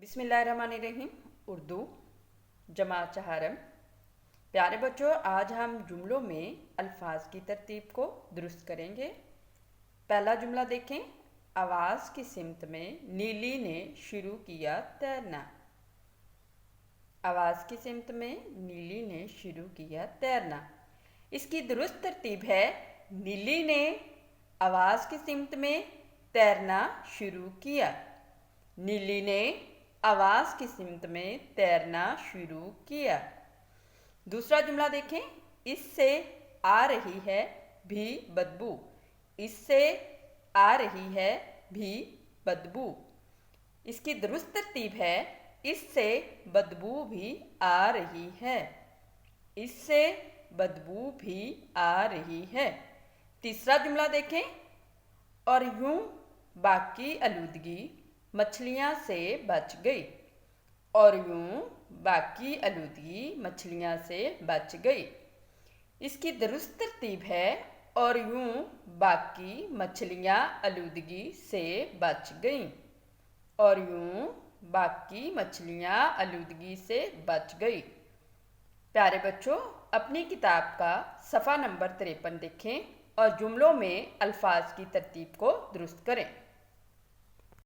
बिस्मिल्लाहिर्रहमानिर्रहीम। उर्दू जमात चहारम। प्यारे बच्चों, आज हम जुमलों में अल्फाज की तरतीब को दुरुस्त करेंगे। पहला जुमला देखें। आवाज़ की सिमत में नीली ने शुरू किया तैरना। आवाज़ की सिमत में नीली ने शुरू किया तैरना। इसकी दुरुस्त तरतीब है, नीली ने आवाज़ की सिमत में तैरना शुरू किया। नीली ने आवाज़ की सिमत में तैरना शुरू किया। दूसरा जुमला देखें। इससे आ रही है भी बदबू। इससे आ रही है भी बदबू। इसकी दुरुस्त तरतीब है, इससे बदबू भी आ रही है। इससे बदबू भी आ रही है। तीसरा जुमला देखें। और यूं बाकी आलूदगी मछलियाँ से बच गई। और यूं बाकी आलूदगी मछलियाँ से बच गई। इसकी दुरुस्त तरतीब है, और यूं बाकी मछलियाँ आलूदगी से बच गईं। और यूं बाकी मछलियाँ आलूदगी से बच गई। प्यारे बच्चों, अपनी किताब का सफ़ा नंबर 53 देखें और जुमलों में अल्फाज की तरतीब को दुरुस्त करें।